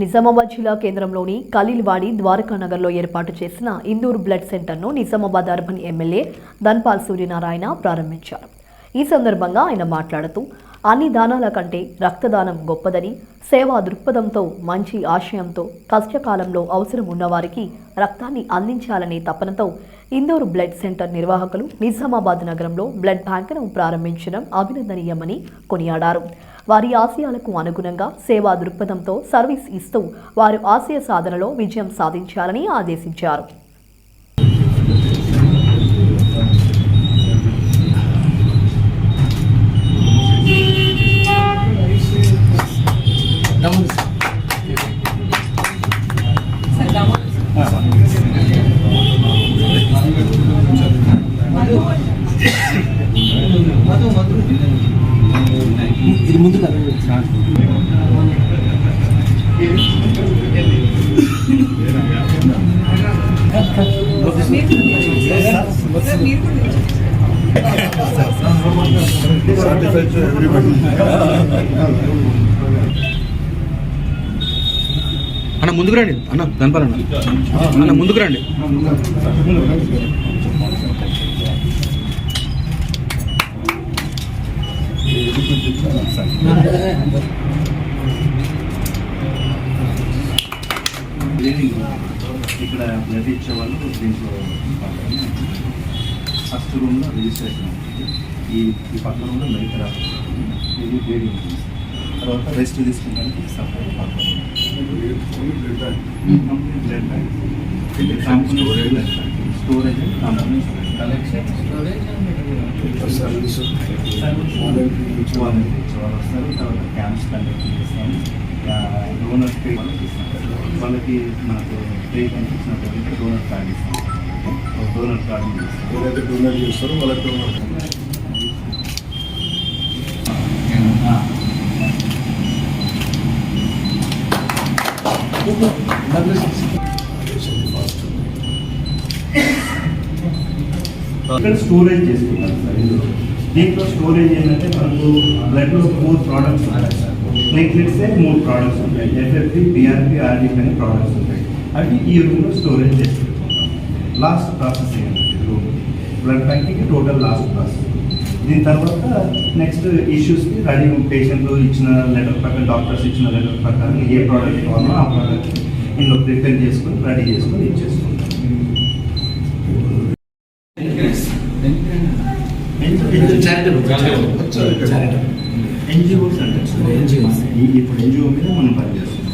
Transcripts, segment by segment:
నిజామాబాద్ జిల్లా కేంద్రంలోని ఖలీల్వాడి ద్వారకానగర్లో ఏర్పాటు చేసిన ఇందూర్ బ్లడ్ సెంటర్ను నిజామాబాద్ అర్బన్ ఎమ్మెల్యే ధన్పాల్ సూర్యనారాయణ ప్రారంభించారు. ఈ సందర్భంగా ఆయన మాట్లాడుతూ అన్ని దానాల కంటే రక్తదానం గొప్పదని, సేవా దృక్పథంతో మంచి ఆశయంతో కష్టకాలంలో అవసరం ఉన్నవారికి రక్తాన్ని అందించాలనే తపనతో ఇందూర్ బ్లడ్ సెంటర్ నిర్వాహకులు నిజామాబాద్ నగరంలో బ్లడ్ బ్యాంకును ప్రారంభించడం అభినందనీయమని కొనియాడారు. వారి ఆశయాలకు అనుగుణంగా సేవా దృక్పథంతో సర్వీస్ ఇస్తూ వారు ఆశయ సాధనలో విజయం సాధించాలని ఆదేశించారు. ఇది ముందు కదా అన్న ముందుకు రండి అన్న ధన్పాలన్న అన్న ముందుకు రండి. ఇక్కడ బ్లడ్ ఇచ్చేవాళ్ళు దీంట్లో ఫస్ట్ రూమ్లో రిజిస్ట్రేషన్ ఉంటుంది. ఈ పక్క రూమ్లో మెడికల్ ఇది బ్లీడింగ్ ఉంటుంది. తర్వాత రెస్ట్ తీసుకుంటానికి సపరేట్ పక్క బ్లడ్ బ్యాంక్ స్టోరేజ్ కలెక్షన్ వాళ్ళు వస్తారు. తర్వాత క్యాంప్స్ కండక్ట్ చేస్తాము. డోనర్ పే వాళ్ళకి మనకు పే కనిపించినట్టు డోనర్ కార్డు ఇస్తాం. డోనర్ కార్డు ఎవరైతే డోనర్ చేస్తారో వాళ్ళకి ఇక్కడ స్టోరేజ్ చేసుకుంటారు సార్. దీంట్లో స్టోరేజ్ ఏంటంటే మనకు బ్లడ్లో 4 ప్రోడక్ట్స్ ఉంటాయి సార్. ప్లేట్లెట్సే 3 ప్రోడక్ట్స్ ఉంటాయి. ఎఫ్ఎఫ్పి, బిఆర్పి, ఆర్డిపి అనే ప్రోడక్ట్స్ ఉంటాయి. అవి ఈ రూమ్లో స్టోరేజ్ చేసుకుంటాం. లాస్ట్ ప్రాసెస్ ఏంటంటే room blood banking total last process. దీని తర్వాత నెక్స్ట్ ఇష్యూస్కి రెడీ పేషెంట్లు ఇచ్చిన లెటర్ ప్రకారం, డాక్టర్స్ ఇచ్చిన లెటర్ ప్రకారం ఏ ప్రోడక్ట్ కావాలో ఆ ప్రోడక్ట్ ఇందులో ప్రిపేర్ చేసుకొని రెడీ చేసుకొని ఇచ్చేసుకుంటాం. ఎన్జిఓస్ అంటే ఇప్పుడు ఎన్జిఓ మీద మనం పనిచేస్తున్నాం.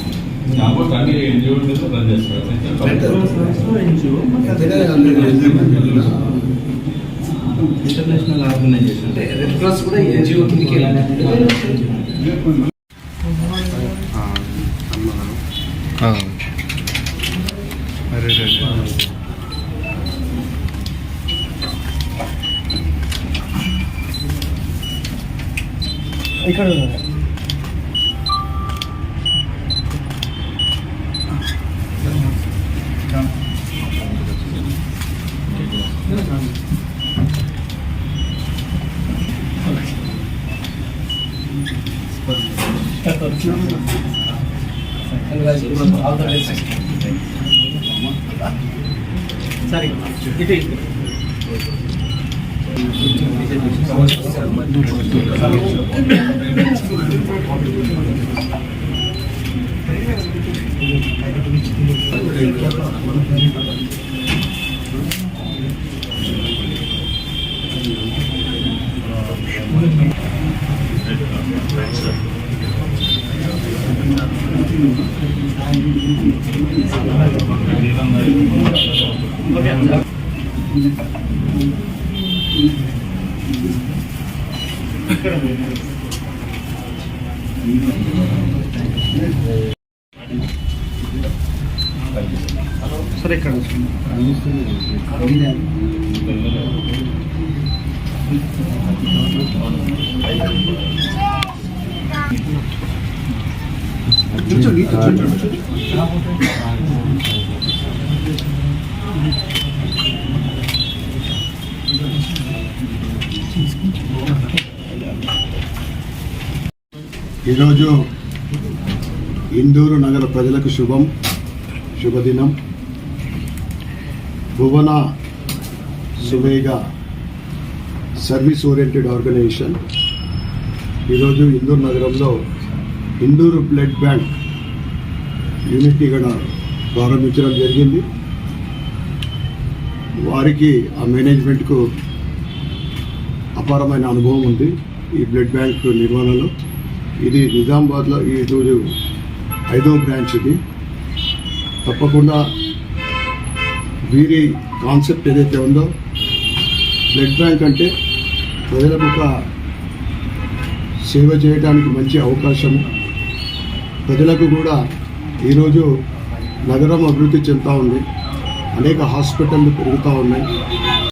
ఇంటర్నేషనల్ ఆర్గనైజేషన్ అంటే రెడ్ క్రాస్ కూడా ఎన్జిఓ కిందకి ఇక్కడ సరే సరే ఇక్కడ ఈరోజు ఇందూరు నగర ప్రజలకు శుభదినం. భువన సువేగా సర్వీస్ ఓరియంటెడ్ ఆర్గనైజేషన్ ఈరోజు ఇందూరు నగరంలో ఇందూరు బ్లడ్ బ్యాంక్ యూనిట్ ఇక్కడ ప్రారంభించడం జరిగింది. వారికి ఆ మేనేజ్మెంట్కు అపారమైన అనుభవం ఉంది ఈ బ్లడ్ బ్యాంక్ నిర్వహణలో. ఇది నిజామాబాద్లో ఈరోజు 5వ బ్రాంచ్. ఇది తప్పకుండా వీరి కాన్సెప్ట్ ఏదైతే ఉందో బ్లడ్ బ్యాంక్ అంటే ప్రజలకు ఒక సేవ చేయడానికి మంచి అవకాశము. ప్రజలకు కూడా ఈరోజు నగరం అభివృద్ధి చెందుతూ ఉంది, అనేక హాస్పిటళ్ళు పెరుగుతూ ఉన్నాయి.